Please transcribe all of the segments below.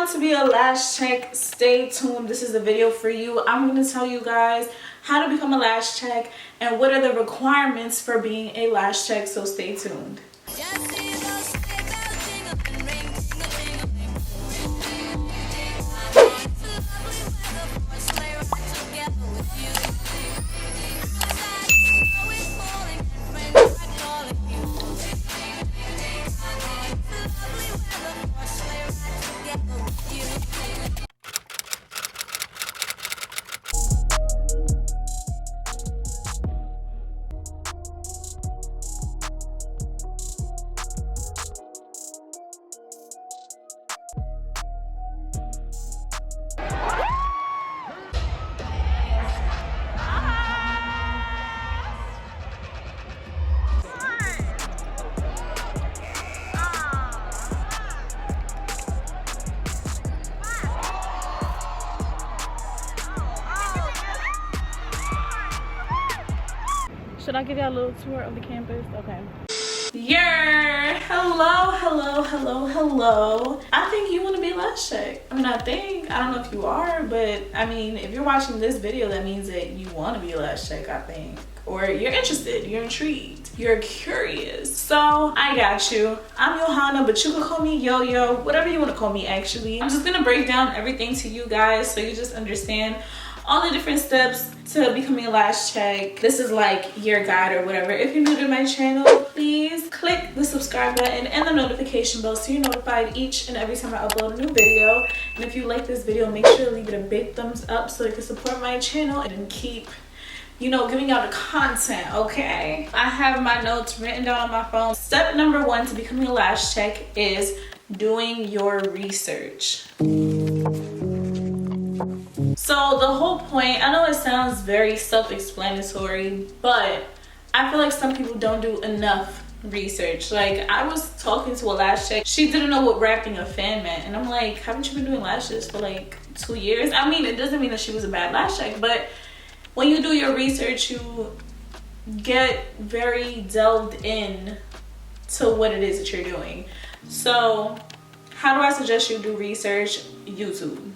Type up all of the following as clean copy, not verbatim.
want to be a lash tech, stay tuned. This is a video for you. I'm going to tell you guys how to become a lash tech and what are the requirements for being a lash tech, so stay tuned. Should I give y'all a little tour of the campus? Okay. Hello. I think you want to be a lash tech. I don't know if you are, but I mean, if you're watching this video, that means that you want to be a lash tech, I think. Or you're interested, you're intrigued, you're curious. So I got you. I'm Johanna, but you can call me Yo-Yo, whatever you want to call me actually. I'm just gonna break down everything to you guys so you just understand all the different steps to becoming a lash tech. This is like your guide or whatever. If you're new to my channel, please click the subscribe button and the notification bell so you're notified each and every time I upload a new video. And if you like this video, make sure to leave it a big thumbs up so you can support my channel and keep, you know, giving y'all the content, okay? I have my notes written down on my phone. Step number 1 to becoming a lash tech is doing your research. So the whole point, I know it sounds very self-explanatory, but I feel like some people don't do enough research. Like, I was talking to a lash tech, she didn't know what wrapping a fan meant, and I'm like, haven't you been doing lashes for like 2 years? I mean, it doesn't mean that she was a bad lash tech, but when you do your research, you get very delved in to what it is that you're doing. So how do I suggest you do research? YouTube.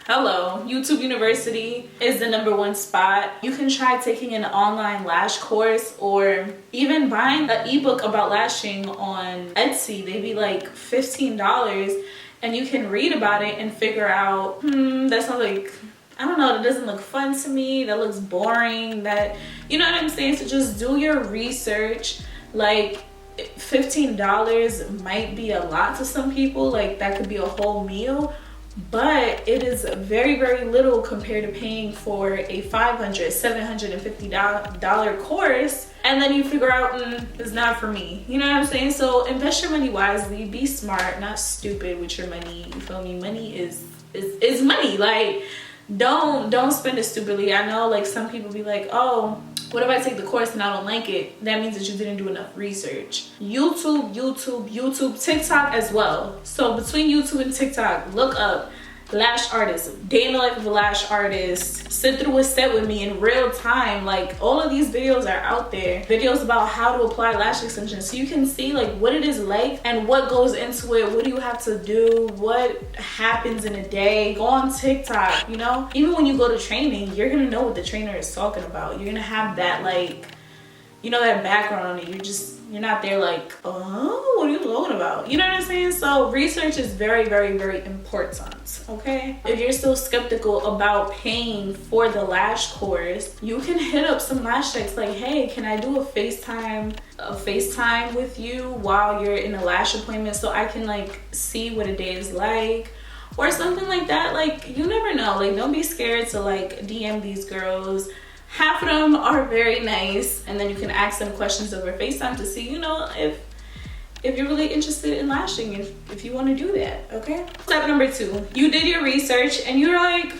Hello, YouTube University is the #1 spot. You can try taking an online lash course or even buying an ebook about lashing on Etsy. They be like $15 and you can read about it and figure out, that sounds like, I don't know, that doesn't look fun to me, that looks boring, that, you know what I'm saying? So just do your research. Like, $15 might be a lot to some people, like that could be a whole meal, but it is very, very little compared to paying for a $500, $750 course, and then you figure out, it's not for me. You know what I'm saying? So invest your money wisely, be smart, not stupid with your money. You feel me? Money is money. Like, don't spend it stupidly. I know, like, some people be like, oh, what if I take the course and I don't like it? That means that you didn't do enough research. YouTube, TikTok as well. So between YouTube and TikTok, look up lash artists, day in the life of a lash artist, sit through a set with me in real time. Like, all of these videos are out there, videos about how to apply lash extensions, so you can see like what it is like and what goes into it. What do you have to do? What happens in a day? Go on TikTok, you know? Even when you go to training, you're gonna know what the trainer is talking about. You're gonna have that, like, you know, that background on it. You're not there like, oh, what are you talking about? You know what I'm saying? So research is very, very, very important, okay? If you're still skeptical about paying for the lash course, you can hit up some lash techs like, hey, can I do a FaceTime with you while you're in a lash appointment so I can like see what a day is like? Or something like that. Like, you never know. Like, don't be scared to like DM these girls. Half of them are very nice, and then you can ask them questions over FaceTime to see, you know, if you're really interested in lashing, if you want to do that, okay? Step number 2, you did your research and you're like,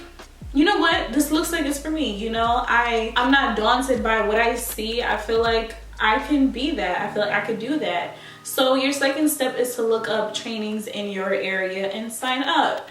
you know what, this looks like it's for me. You know, I'm not daunted by what I see. I feel like I can be that. I feel like I could do that. So your second step is to look up trainings in your area and sign up.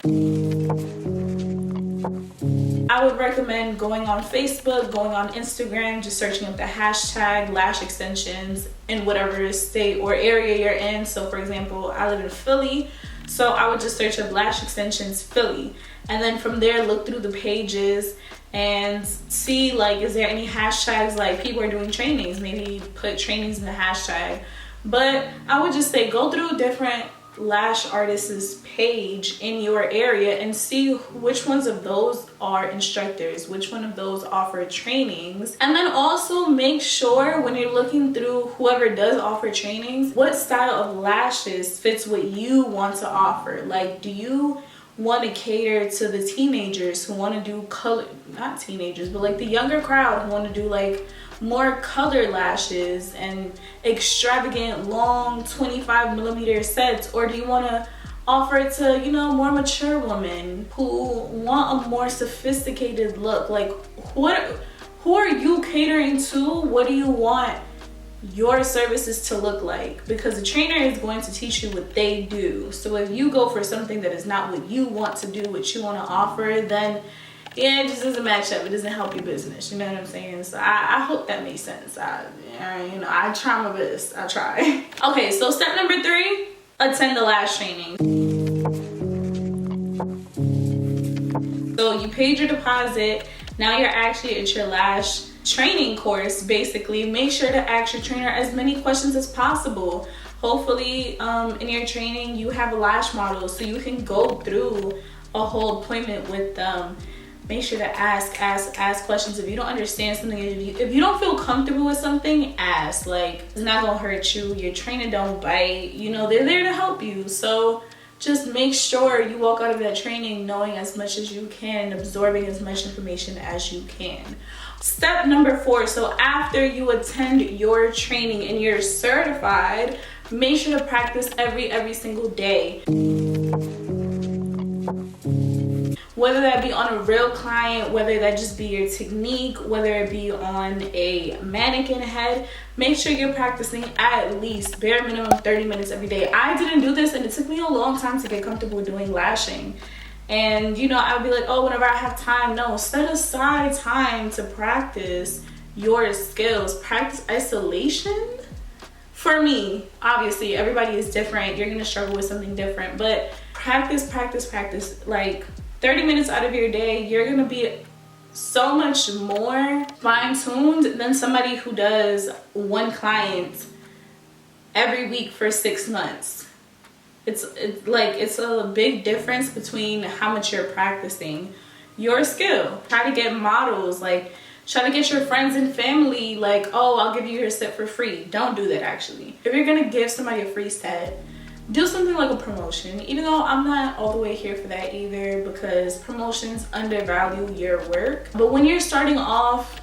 I would recommend going on Facebook, going on Instagram, just searching up the hashtag lash extensions in whatever state or area you're in. So for example, I live in Philly, So I would just search up Lash Extensions Philly, and then from there look through the pages and see like, is there any hashtags, like people are doing trainings, maybe put trainings in the hashtag. But I would just say go through different lash artists' page in your area and see which ones of those are instructors, which one of those offer trainings. And then also make sure when you're looking through whoever does offer trainings, what style of lashes fits what you want to offer. Like, do you want to cater to the teenagers who want to do color, not teenagers, but like the younger crowd who want to do like more color lashes and extravagant long 25mm sets? Or do you want to offer it to, you know, more mature women who want a more sophisticated look? Like, who are you catering to? What do you want your services to look like? Because the trainer is going to teach you what they do. So if you go for something that is not what you want to do, what you want to offer, then yeah, it just doesn't match up. It doesn't help your business. You know what I'm saying? So I hope that makes sense. I try my best. I try. Okay, so step number 3, attend the lash training. So you paid your deposit. Now you're actually at your lash training course. Basically, make sure to ask your trainer as many questions as possible. Hopefully, in your training, you have a lash model so you can go through a whole appointment with them. Make sure to ask questions. If you don't understand something, if you don't feel comfortable with something, ask. Like, it's not gonna hurt you. Your trainer don't bite. You know, they're there to help you. So just make sure you walk out of that training knowing as much as you can, absorbing as much information as you can. Step number 4, so after you attend your training and you're certified, make sure to practice every single day. Whether that be on a real client, whether that just be your technique, whether it be on a mannequin head, make sure you're practicing at least bare minimum 30 minutes every day. I didn't do this and it took me a long time to get comfortable doing lashing. And you know, I would be like, oh, whenever I have time. No, set aside time to practice your skills. Practice isolation. For me, obviously, everybody is different. You're gonna struggle with something different, but practice. Like 30 minutes out of your day, you're gonna be so much more fine-tuned than somebody who does one client every week for 6 months. It's a big difference between how much you're practicing your skill. Try to get models, like try to get your friends and family, like, oh, I'll give you your set for free. Don't do that. Actually, if you're gonna give somebody a free set, do something like a promotion. Even though I'm not all the way here for that either, because promotions undervalue your work. But when you're starting off,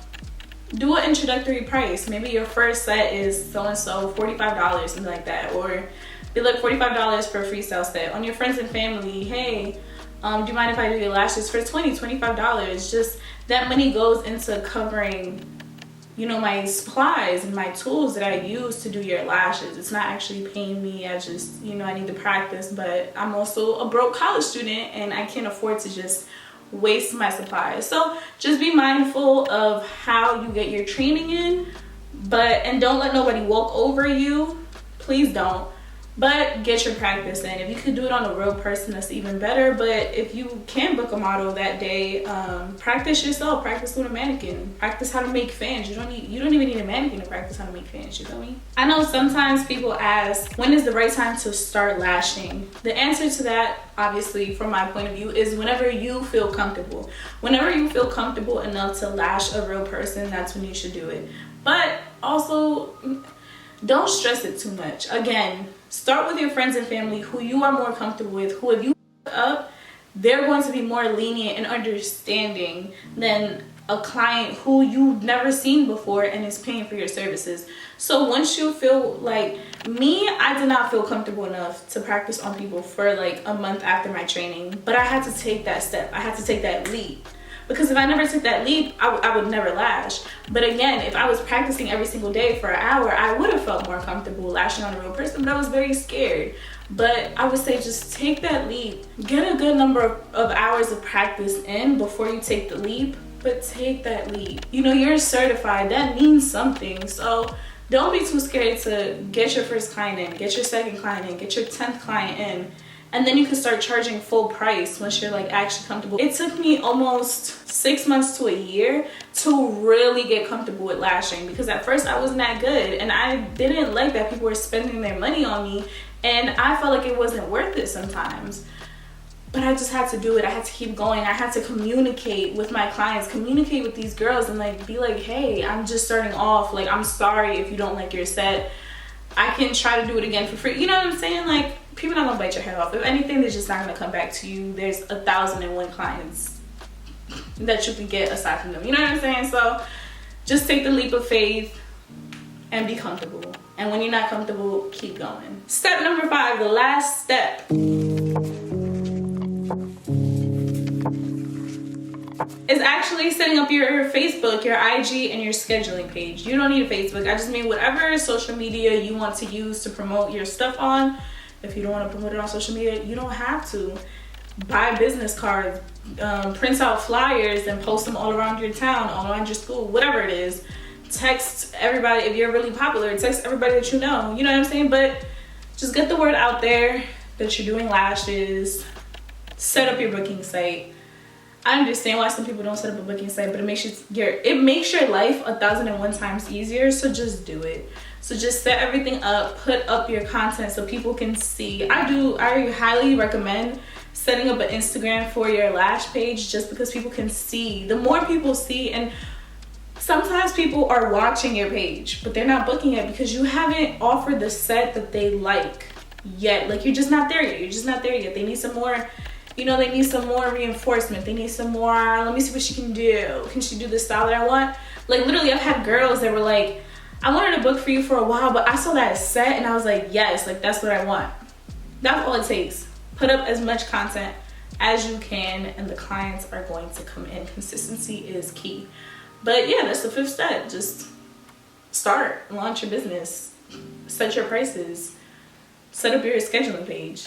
do an introductory price. Maybe your first set is so-and-so, $45, something like that. Or be like $45 for a freestyle set. On your friends and family, hey, do you mind if I do your lashes for $25? Just that money goes into covering, you know, my supplies and my tools that I use to do your lashes. It's not actually paying me. I just, you know, I need to practice, but I'm also a broke college student and I can't afford to just waste my supplies. So just be mindful of how you get your training in, and don't let nobody walk over you. Please don't. But get your practice in. If you could do it on a real person, that's even better. But if you can book a model that day, practice yourself. Practice with a mannequin. Practice how to make fans. You don't even need a mannequin to practice how to make fans. You feel me? I know sometimes people ask, when is the right time to start lashing? The answer to that, obviously, from my point of view, is whenever you feel comfortable. Whenever you feel comfortable enough to lash a real person, that's when you should do it. But also, don't stress it too much. Again, start with your friends and family who you are more comfortable with, who if you up, they're going to be more lenient and understanding than a client who you've never seen before and is paying for your services. So once you feel like me, I did not feel comfortable enough to practice on people for like a month after my training, but I had to take that step. I had to take that leap. Because if I never took that leap, I would never lash. But again, if I was practicing every single day for an hour, I would have felt more comfortable lashing on a real person, but I was very scared. But I would say just take that leap. Get a good number of hours of practice in before you take the leap, but take that leap. You know, you're certified. That means something. So don't be too scared to get your first client in, get your second client in, get your 10th client in. And then you can start charging full price once you're like actually comfortable. It took me almost 6 months to a year to really get comfortable with lashing, because at first I wasn't that good and I didn't like that people were spending their money on me, and I felt like it wasn't worth it sometimes. But I just had to do it. I had to keep going. I had to communicate with my clients, communicate with these girls, and like be like, hey, I'm just starting off. Like, I'm sorry if you don't like your set. I can try to do it again for free. You know what I'm saying? Like, people not gonna bite your head off. If anything, they're just not gonna come back to you. There's 1,001 clients that you can get aside from them. You know what I'm saying? So just take the leap of faith and be comfortable. And when you're not comfortable, keep going. Step number 5, the last step. Is actually setting up your Facebook, your IG, and your scheduling page. You don't need a Facebook. I just mean whatever social media you want to use to promote your stuff on. If you don't want to promote it on social media, you don't have to. Buy business cards, print out flyers and post them all around your town, all around your school, whatever it is. Text everybody. If you're really popular, text everybody that you know. You know what I'm saying? But just get the word out there that you're doing lashes. Set up your booking site. I understand why some people don't set up a booking site, but it makes your life 1,001 times easier. So just do it. So just set everything up, put up your content so people can see. I highly recommend setting up an Instagram for your lash page, just because people can see. The more people see, and sometimes people are watching your page, but they're not booking it because you haven't offered the set that they like yet. Like, you're just not there yet. You're just not there yet. They need some more. You know, they need some more reinforcement. They need some more, let me see what she can do. Can she do the style that I want? Like, literally, I've had girls that were like, I wanted to book for you for a while, but I saw that set and I was like, yes, like, that's what I want. That's all it takes. Put up as much content as you can, and the clients are going to come in. Consistency is key. But yeah, that's the 5th step. Just start, launch your business, set your prices, set up your scheduling page,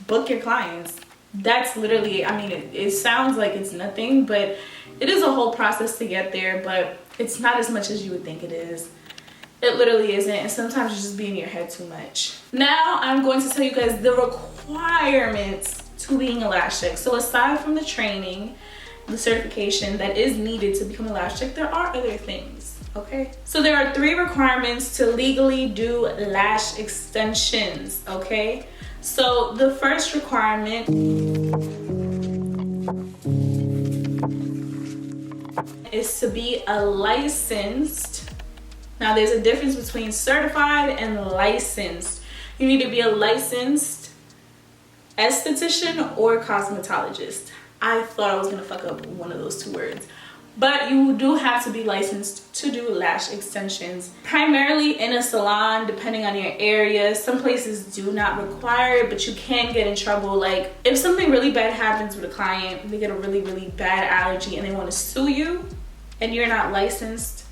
book your clients. That's literally, I mean, it sounds like it's nothing, but it is a whole process to get there, but it's not as much as you would think it is. It literally isn't, and sometimes you just be in your head too much. Now I'm going to tell you guys the requirements to being a lash tech. So aside from the training, the certification that is needed to become a lash tech, there are other things, okay? So there are 3 requirements to legally do lash extensions, okay? So the first requirement is to be a licensed. Now there's a difference between certified and licensed. You need to be a licensed esthetician or cosmetologist. I thought I was gonna fuck up one of those 2 words. But you do have to be licensed to do lash extensions, primarily in a salon, depending on your area. Some places do not require it, but you can get in trouble. Like, if something really bad happens with a client, they get a really, really bad allergy and they want to sue you, and you're not licensed,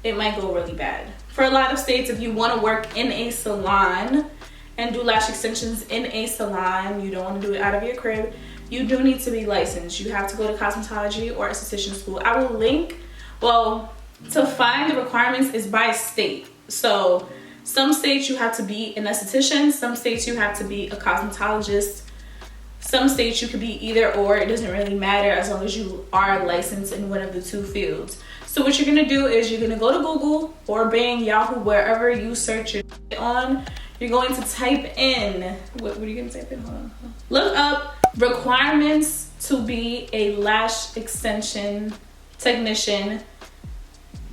it might go really bad. For a lot of states, if you want to work in a salon and do lash extensions in a salon, you don't want to do it out of your crib, you do need to be licensed. You have to go to cosmetology or esthetician school. I will link, well, to find the requirements is by state. So some states you have to be an esthetician, some states you have to be a cosmetologist, some states you could be either or. It doesn't really matter as long as you are licensed in one of the 2 fields. So what you're gonna do is you're gonna go to Google or Bing, Yahoo, wherever you search it on. You're going to type in, what are you gonna type in? Hold on. Look up requirements to be a lash extension technician,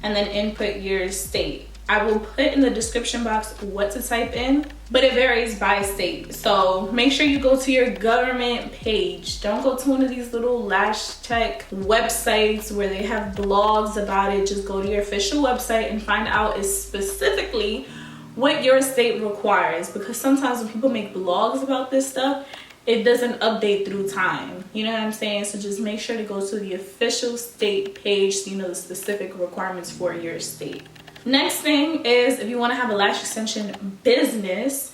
and then input your state. I will put in the description box what to type in, but it varies by state. So make sure you go to your government page. Don't go to one of these little lash tech websites where they have blogs about it. Just go to your official website and find out specifically what your state requires, because sometimes when people make blogs about this stuff, it doesn't update through time. You know what I'm saying? So just make sure to go to the official state page so you know the specific requirements for your state. Next thing is, if you want to have a lash extension business,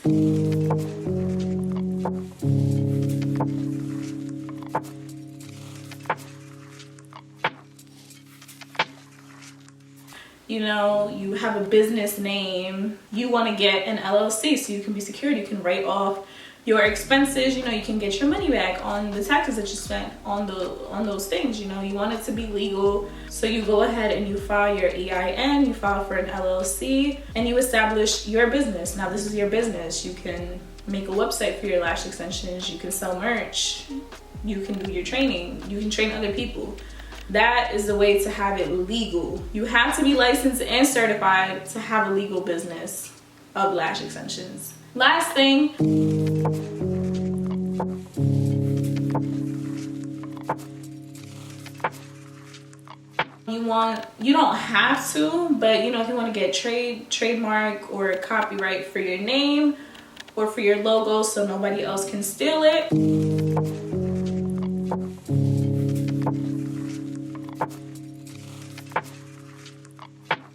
you know, you have a business name, you want to get an LLC so you can be secured. You can write off your expenses, you know, you can get your money back on the taxes that you spent on those things. You know, you want it to be legal, so you go ahead and you file your EIN, you file for an LLC, and you establish your business. Now this is your business. You can make a website for your lash extensions, you can sell merch, you can do your training, you can train other people. That is the way to have it legal. You have to be licensed and certified to have a legal business of lash extensions. Last thing, you don't have to, but you know, if you want to get trademark or copyright for your name or for your logo so nobody else can steal it.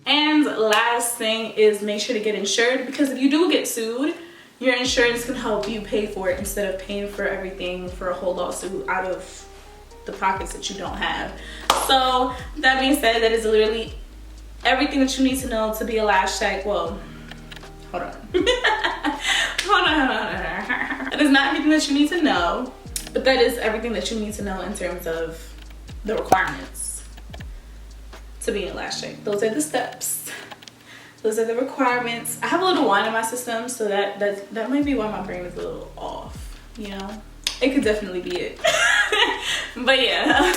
And last thing is make sure to get insured, because if you do get sued, your insurance can help you pay for it instead of paying for everything for a whole lawsuit out of the pockets that you don't have. So that being said, that is literally everything that you need to know to be a lash tech. Well, hold on. hold on. It is not everything that you need to know, but that is everything that you need to know in terms of the requirements to be a lash tech. Those are the steps. Those are the requirements. I have a little wine in my system, so that might be why my brain is a little off, you know? It could definitely be it. But yeah,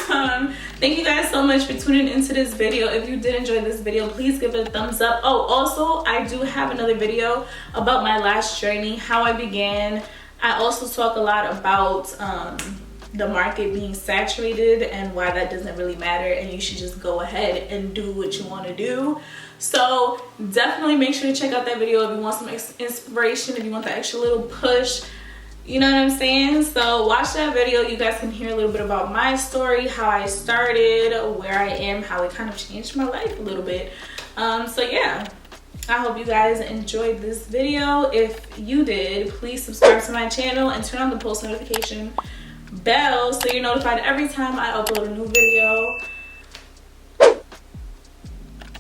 thank you guys so much for tuning into this video. If you did enjoy this video, please give it a thumbs up. Oh, also, I do have another video about my lash journey, how I began. I also talk a lot about the market being saturated and why that doesn't really matter, and you should just go ahead and do what you want to do. So definitely make sure to check out that video if you want some inspiration, if you want the extra little push. You know what I'm saying? So watch that video. You guys can hear a little bit about my story, how I started, where I am, how it kind of changed my life a little bit. So yeah, I hope you guys enjoyed this video. If you did, please subscribe to my channel and turn on the post notification bell so you're notified every time I upload a new video.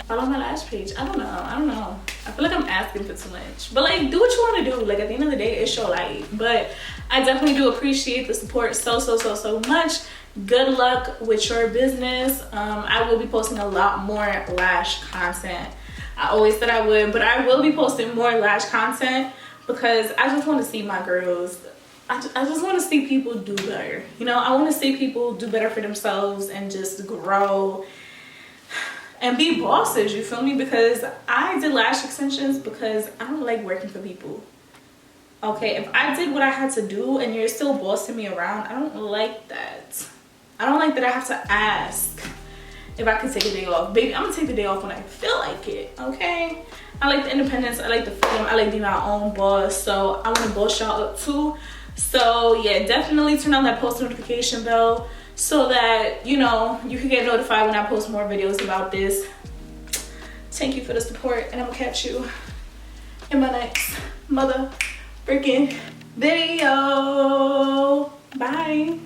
Follow my lash page. I don't know. I feel like I'm asking for too much, but like, do what you want to do. Like, at the end of the day, it's your life. But I definitely do appreciate the support so much. Good luck with your business. I will be posting a lot more lash content. I always said I would, but I will be posting more lash content because I just want to see my girls. I just want to see people do better. You know, I want to see people do better for themselves and just grow and be bosses, you feel me? Because I did lash extensions because I don't like working for people. Okay, if I did what I had to do and you're still bossing me around, I don't like that. I don't like that I have to ask if I could take a day off. Baby, I'm gonna take the day off when I feel like it, okay? I like the independence, I like the freedom, I like being my own boss, so I wanna boss y'all up too. So yeah, definitely turn on that post notification bell so that, you know, you can get notified when I post more videos about this. Thank you for the support, and I'm gonna catch you in my next mother freaking video. Bye.